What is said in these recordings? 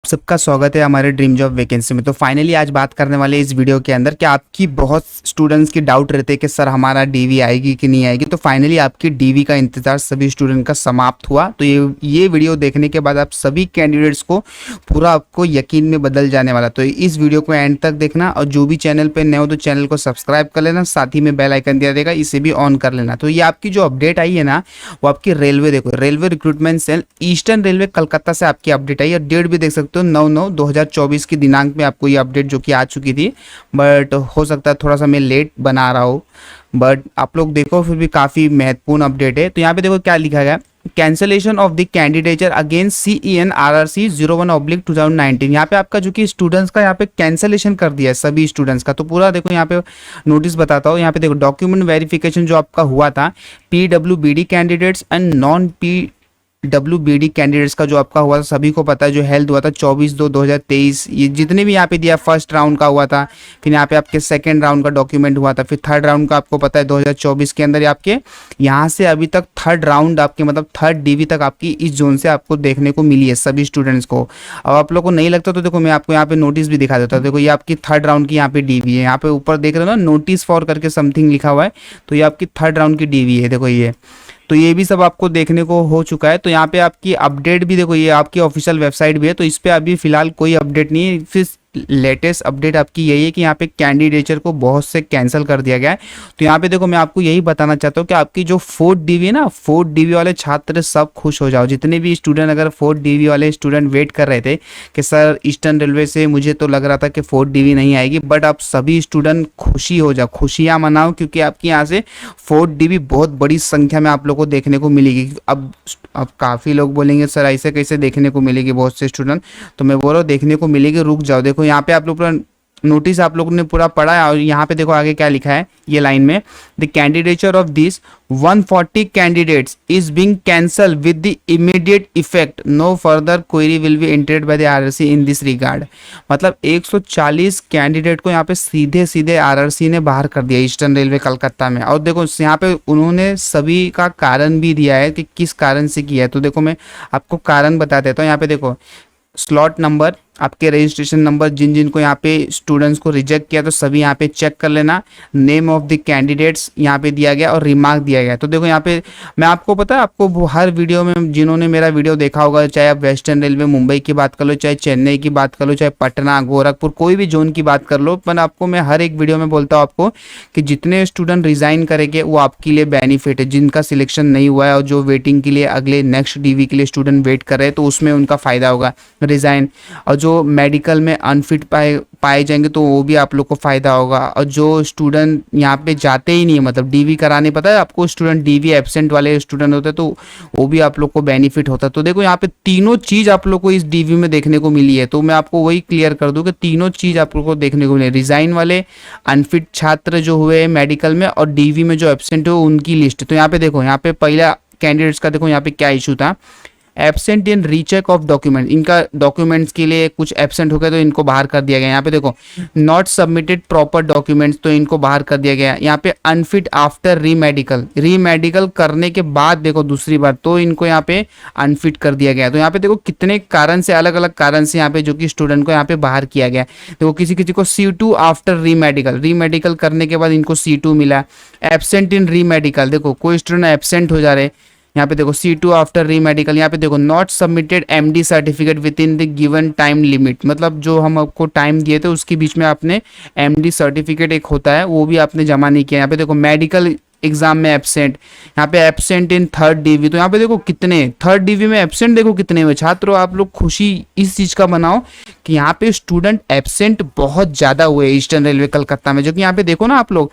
सबका स्वागत है हमारे ड्रीम जॉब वैकेंसी में। तो फाइनली आज बात करने वाले इस वीडियो के अंदर कि आपकी बहुत स्टूडेंट्स की डाउट रहते हैं कि सर हमारा डीवी आएगी कि नहीं आएगी। तो फाइनली आपकी डीवी का इंतजार सभी स्टूडेंट का समाप्त हुआ। तो ये वीडियो देखने के बाद आप सभी कैंडिडेट्स को पूरा आपको यकीन में बदल जाने वाला। तो इस वीडियो को एंड तक देखना और जो भी चैनल पर नए हो तो चैनल को सब्सक्राइब कर लेना, साथ ही में बेल आइकन दिया देगा, इसे भी ऑन कर लेना। तो ये आपकी जो अपडेट आई है ना, वो आपकी रेलवे, देखो railway recruitment cell eastern railway Calcutta से आपकी अपडेट आई। और डेट भी देख सकते हो 9/9/2024 की दिनांक में आपको ये अपडेट जो कि आ चुकी थी। बट हो सकता है थोड़ा सा मैं लेट बना रहा हूँ, बट आप लोग देखो फिर भी काफ़ी महत्वपूर्ण अपडेट है। तो यहाँ पे देखो क्या लिखा गया, cancellation of the candidature against CEN RRC 01/2019। यहाँ पे आपका जो कि स्टूडेंट्स का यहाँ पे कैंसलेशन कर दिया है सभी स्टूडेंट्स का। तो पूरा देखो यहाँ पे नोटिस बताता हूँ। यहाँ पे देखो डॉक्यूमेंट वेरिफिकेशन जो आपका हुआ था PWBD candidates and non WBD candidates का जो आपका हुआ था, सभी को पता है जो हेल्थ हुआ था 24/2/2023। ये जितने भी यहाँ पे दिया, फर्स्ट राउंड का हुआ था, फिर यहाँ पे आपके सेकंड राउंड का डॉक्यूमेंट हुआ था, फिर थर्ड राउंड का आपको पता है 2024 के अंदर आपके यहाँ से अभी तक थर्ड राउंड आपके मतलब थर्ड डीवी तक आपकी इस जोन से आपको देखने को मिली है सभी स्टूडेंट्स को। अब आप लोग को नहीं लगता तो देखो मैं आपको यहाँ पे नोटिस भी दिखा देता हूँ। देखो ये आपकी थर्ड राउंड की यहाँ पे डीवी है, यहाँ पे ऊपर देख रहे हो ना नोटिस फॉर करके समथिंग लिखा हुआ है, तो ये आपकी थर्ड राउंड की डीवी है। देखो ये, तो ये भी सब आपको देखने को हो चुका है। तो यहाँ पे आपकी अपडेट भी देखो, ये आपकी ऑफिशियल वेबसाइट भी है, तो इस पे अभी फिलहाल कोई अपडेट नहीं है। फिर लेटेस्ट अपडेट आपकी यही है कि यहाँ पे कैंडिडेचर को बहुत से कैंसिल कर दिया गया है। तो यहाँ पे देखो मैं आपको यही बताना चाहता हूँ कि आपकी जो फोर्थ डीवी है ना, फोर्थ डीवी वाले छात्र सब खुश हो जाओ। जितने भी स्टूडेंट, अगर फोर्थ डीवी वाले स्टूडेंट वेट कर रहे थे कि सर ईस्टर्न रेलवे से मुझे तो लग रहा था कि फोर्थ डीवी नहीं आएगी, बट आप सभी स्टूडेंट खुशी हो जाओ, खुशियाँ मनाओ, क्योंकि आपकी यहाँ से फोर्थ डीवी बहुत बड़ी संख्या में आप लोग को देखने को मिलेगी। अब काफ़ी लोग बोलेंगे सर ऐसे कैसे देखने को मिलेगी बहुत से स्टूडेंट, तो मैं बोल रहा हूँ देखने को मिलेगी, रुक जाओ। देखो यहाँ पे आप लोग पूरा नोटिस आप लोगों ने पूरा पढ़ा है, और यहाँ पे देखो आगे क्या लिखा है ये लाइन में, the candidature of this 140 candidates is being cancel with the immediate effect, no further query will be entered by the RRC in this regard. मतलब 140 कैंडिडेट को यहाँ पे सीधे सीधे RRC ने बाहर कर दिया ईस्टर्न रेलवे कलकत्ता में। और देखो यहाँ पे उन्होंने सभी का कारण भी दिया है कि किस कारण से किया है। तो देखो मैं आपको कारण बता देता हूँ। यहाँ पे देखो स्लॉट नंबर, आपके रजिस्ट्रेशन नंबर, जिन जिन को यहाँ पे स्टूडेंट्स को रिजेक्ट किया तो सभी यहाँ पे चेक कर लेना। नेम ऑफ द कैंडिडेट्स यहाँ पे दिया गया और रिमार्क दिया गया। तो देखो यहाँ पे मैं आपको पता है, आपको हर वीडियो में जिन्होंने मेरा वीडियो देखा होगा, चाहे आप वेस्टर्न रेलवे मुंबई की बात कर लो, चाहे चेन्नई की बात कर लो, चाहे पटना, गोरखपुर, कोई भी जोन की बात कर लो, पर आपको मैं हर एक वीडियो में बोलता हूँ आपको कि जितने स्टूडेंट रिजाइन करेंगे वो आपके लिए बेनिफिट है। जिनका सिलेक्शन नहीं हुआ है और जो वेटिंग के लिए अगले नेक्स्ट डीवी के लिए स्टूडेंट वेट कर रहे हैं, तो उसमें उनका फायदा होगा रिजाइन। और जो मेडिकल में अनफिट पाए जाएंगे तो वो भी आप लोग को फायदा होगा। और जो स्टूडेंट यहाँ पे जाते ही नहीं है, मतलब डीवी कराने, पता है आपको स्टूडेंट डीवी एब्सेंट वाले स्टूडेंट होते हैं, तो वो भी आप लोग को बेनिफिट होता है। तो देखो यहाँ पे तीनों चीज आप लोग को इस डीवी में देखने को मिली है। तो मैं आपको वही क्लियर कर दूं कि तीनों चीज आप लोग को देखने को मिली, रिजाइन वाले, अनफिट छात्र जो हुए मेडिकल में, और डीवी में जो एब्सेंट हुए उनकी लिस्ट। तो यहाँ पे देखो, यहाँ पे पहला कैंडिडेट्स का देखो यहाँ पे क्या इशू था, absent in recheck of document. इनका डॉक्यूमेंट्स के लिए कुछ एब्सेंट हो गया तो इनको बाहर कर दिया गया। यहाँ पे देखो नॉट सबमिटेड प्रॉपर डॉक्यूमेंट्स, तो इनको बाहर कर दिया गया। यहाँ पे अनफिट आफ्टर रीमेडिकल करने के बाद देखो दूसरी बार, तो इनको यहाँ पे अनफिट कर दिया गया। तो यहाँ पे देखो कितने कारण से, अलग अलग कारण से यहाँ पे जो कि स्टूडेंट को यहाँ पे बाहर किया गया। देखो किसी किसी को C2 आफ्टर रीमेडिकल करने के बाद इनको C2 मिला। एब्सेंट इन रीमेडिकल, देखो कोई स्टूडेंट एब्सेंट हो जा रहे, यहाँ पे देखो C2 आफ्टर रीमेडिकल। यहाँ पे देखो not submitted MD certificate with in the given time limit, मतलब जो हम आपको टाइम दिए थे उसके बीच में आपने MD सर्टिफिकेट एक होता है वो भी आपने जमा नहीं किया। यहाँ पे देखो मेडिकल एग्जाम में एब्सेंट, यहाँ पे एब्सेंट इन थर्ड डीवी। तो यहाँ पे देखो कितने थर्ड डीवी में एब्सेंट, देखो कितने हुए छात्रों। आप लोग खुशी इस चीज का बनाओ कि यहाँ पे स्टूडेंट एब्सेंट बहुत ज्यादा हुए ईस्टर्न रेलवे कलकत्ता में, जो कि यहाँ पे देखो ना आप लोग,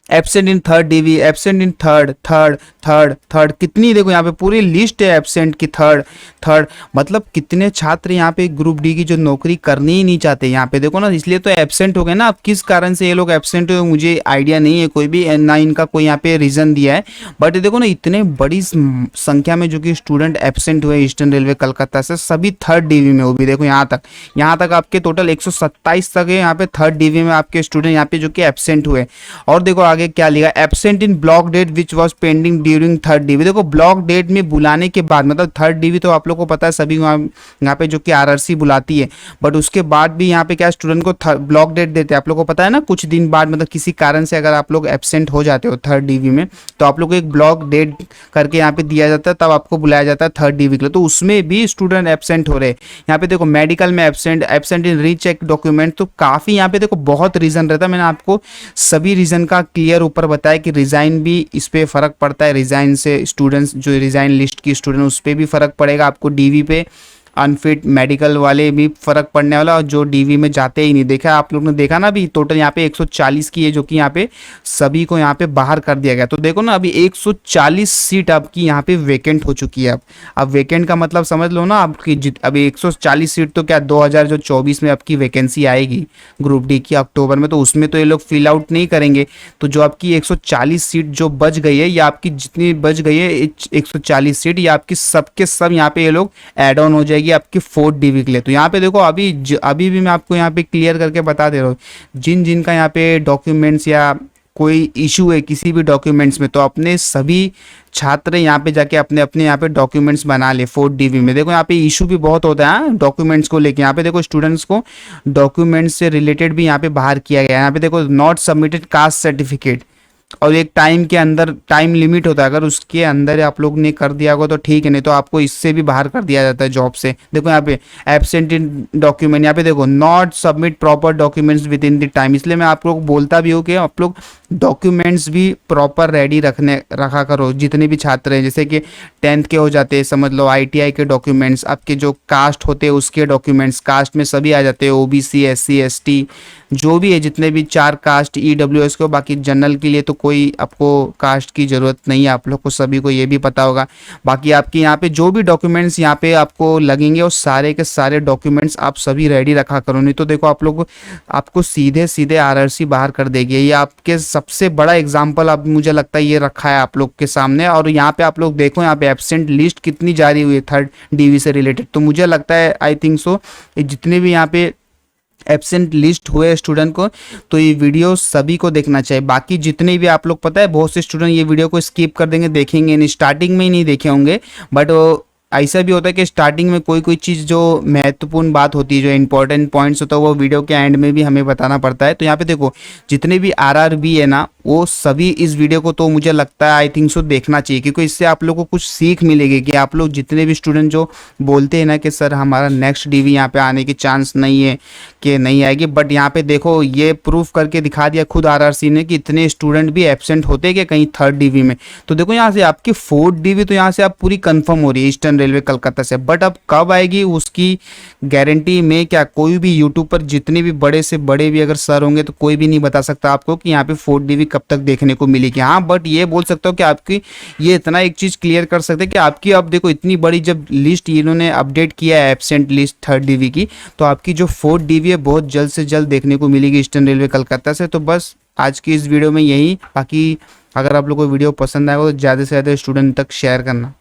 absent in third DV, absent in third, कितनी देखो यहाँ पे पूरी लिस्ट है एब्सेंट की, थर्ड। मतलब कितने छात्र यहाँ पे ग्रुप डी की जो नौकरी करनी ही नहीं चाहते, यहाँ पे देखो ना, इसलिए तो एब्सेंट हो गए ना। अब किस कारण से ये लोग एब्सेंट हुए मुझे आइडिया नहीं है कोई भी, ना इनका कोई यहाँ पे रीजन दिया है। बट देखो ना इतने बड़ी संख्या में जो कि स्टूडेंट एब्सेंट हुए ईस्टर्न रेलवे कलकत्ता से, सभी थर्ड डीवी में, वो भी देखो यहाँ तक आपके टोटल 127 तक है यहाँ पे थर्ड डीवी में आपके स्टूडेंट यहाँ पे जो कि एब्सेंट हुए। और देखो आगे क्या लिखा, absent in block date which was pending during third DV. देखो ब्लॉक डेट में बुलाने के बाद, मतलब थर्ड डीवी तो आप लोग को पता है सभी यहाँ पे जो कि आरआरसी बुलाती है, बट उसके बाद भी यहाँ पे क्या स्टूडेंट को ब्लॉक डेट देते हैं। आप लोग को पता है ना, कुछ दिन बाद मतलब किसी कारण से अगर आप लोग एब्सेंट हो जाते हो थर्ड डीवी में, तो आप लोग को एक ब्लॉक डेट करके यहाँ पे दिया जाता है, तब आपको बुलाया जाता है थर्ड डीवी के लिए। तो उसमें भी स्टूडेंट एब्सेंट हो रहे हैं। यहाँ पे देखो मेडिकल में एब्सेंट इन रीचेक डॉक्यूमेंट, तो काफ़ी यहाँ पे देखो बहुत रीज़न रहता है। मैंने आपको सभी रीज़न का क्लियर ऊपर बताया कि रिज़ाइन भी इस पर फ़र्क पड़ता है, रिज़ाइन से स्टूडेंट्स जो रिज़ाइन लिस्ट की स्टूडेंट उस पर भी फ़र्क पड़ेगा आपको, डीवी पे अनफिट मेडिकल वाले भी फ़र्क पड़ने वाला, और जो डीवी में जाते ही नहीं। देखा आप लोग ने, देखा ना अभी टोटल यहाँ पे 140 की है, जो कि यहाँ पे सभी को यहाँ पे बाहर कर दिया गया। तो देखो ना अभी 140 सीट आपकी यहाँ पे वेकेंट हो चुकी है। अब वेकेंट का मतलब समझ लो ना आपकी, अभी 140 सीट तो क्या 2024 में आपकी वैकेंसी आएगी ग्रुप डी की अक्टूबर में, तो उसमें तो ये लोग फिल आउट नहीं करेंगे। तो जो आपकी 140 सीट जो बच गई है, या आपकी जितनी बच गई है 140 सीट, या आपकी सबके सब यहाँ पे ये लोग एड ऑन हो जाएगी आपकी फोर्थ डीवी के लिए। तो यहाँ पे देखो अभी भी मैं आपको यहाँ पे क्लियर करके बता दे रहा हूँ, जिन जिनका यहाँ पे डॉक्यूमेंट्स या कोई इशू है किसी भी डॉक्यूमेंट्स में, तो अपने सभी छात्र यहाँ पे जाके अपने अपने यहाँ पे डॉक्यूमेंट्स बना ले फोर्थ डीवी में। देखो यहाँ पे इशू भी बहुत होता है डॉक्यूमेंट्स को लेके। यहाँ पे देखो स्टूडेंट्स को डॉक्यूमेंट्स से रिलेटेड भी यहाँ पे बाहर किया गया है। यहाँ पे देखो नॉट सबमिटेड कास्ट सर्टिफिकेट, और एक टाइम के अंदर टाइम लिमिट होता है, अगर उसके अंदर आप लोग ने कर दिया होगा तो ठीक है, नहीं तो आपको इससे भी बाहर कर दिया जाता है जॉब से। देखो यहाँ पे एब्सेंट इन डॉक्यूमेंट, यहाँ पे देखो not submit proper documents with in the time. इसलिए मैं आप लोग को बोलता भी हूँ कि आप लोग डॉक्यूमेंट्स भी प्रॉपर रेडी रखा करो, जितने भी छात्र हैं। जैसे कि 10th के हो जाते हैं, समझ लो ITI के डॉक्यूमेंट्स, आपके जो कास्ट होते हैं उसके डॉक्यूमेंट्स, कास्ट में सभी आ जाते हैं, OBC SC ST जो भी है, जितने भी 4 कास्ट EWS को। बाकी जनरल के लिए तो कोई आपको कास्ट की ज़रूरत नहीं है, आप लोग को सभी को ये भी पता होगा। बाकी आपके यहाँ पे जो भी डॉक्यूमेंट्स यहाँ पे आपको लगेंगे, वो सारे के सारे डॉक्यूमेंट्स आप सभी रेडी रखा करो, नहीं तो देखो आप लोग आपको सीधे सीधे आरआरसी बाहर कर देगी। ये आपके सबसे बड़ा एग्जाम्पल अब मुझे लगता है ये रखा है आप लोग के सामने। और यहाँ पे आप लोग देखो, यहाँ पे एब्सेंट लिस्ट कितनी जारी हुई है थर्ड डीवी से रिलेटेड। तो मुझे लगता है आई थिंक सो जितने भी यहाँ पे एब्सेंट लिस्ट हुए स्टूडेंट को, तो ये वीडियो सभी को देखना चाहिए। बाकी जितने भी आप लोग, पता है बहुत से स्टूडेंट ये वीडियो को स्किप कर देंगे, देखेंगे नहीं, स्टार्टिंग में ही नहीं देखे होंगे। बट ऐसा भी होता है कि स्टार्टिंग में कोई कोई चीज़ जो महत्वपूर्ण बात होती है, जो इंपॉर्टेंट पॉइंट्स होता है, वो वीडियो के एंड में भी हमें बताना पड़ता है। तो यहाँ पे देखो जितने भी RRB है ना, वो सभी इस वीडियो को तो मुझे लगता है आई थिंक सो देखना चाहिए, क्योंकि इससे आप लोग को कुछ सीख मिलेगी कि आप लोग जितने भी स्टूडेंट जो बोलते हैं ना कि सर हमारा नेक्स्ट डीवी यहाँ पे आने की चांस नहीं है कि नहीं आएगी, बट यहाँ पे देखो ये प्रूफ करके दिखा दिया खुद RRC ने कि इतने स्टूडेंट भी एब्सेंट होते हैं कि कहीं थर्ड डीवी में। तो देखो यहाँ से आपकी फोर्थ डीवी तो यहाँ से आप पूरी कंफर्म हो रही है ईस्टर्न रेलवे कलकत्ता से, बट अब कब आएगी उसकी गारंटी में क्या कोई भी यूट्यूब पर जितने भी बड़े से बड़े भी अगर सर होंगे तो कोई भी नहीं बता सकता आपको कि यहाँ पे फोर्थ डीवी कब तक देखने को मिलेगी। हाँ बट ये बोल सकता हूँ कि आपकी ये इतना एक चीज़ क्लियर कर सकते हैं कि आपकी अब देखो इतनी बड़ी जब लिस्ट इन्होंने अपडेट किया है एब्सेंट लिस्ट थर्ड डीवी की, तो आपकी जो फोर्थ डीवी है बहुत जल्द से जल्द देखने को मिलेगी ईस्टर्न रेलवे कलकत्ता से। तो बस आज की इस वीडियो में यही, बाकी अगर आप लोग को वीडियो पसंद आएगा तो ज़्यादा से ज़्यादा स्टूडेंट तक शेयर करना।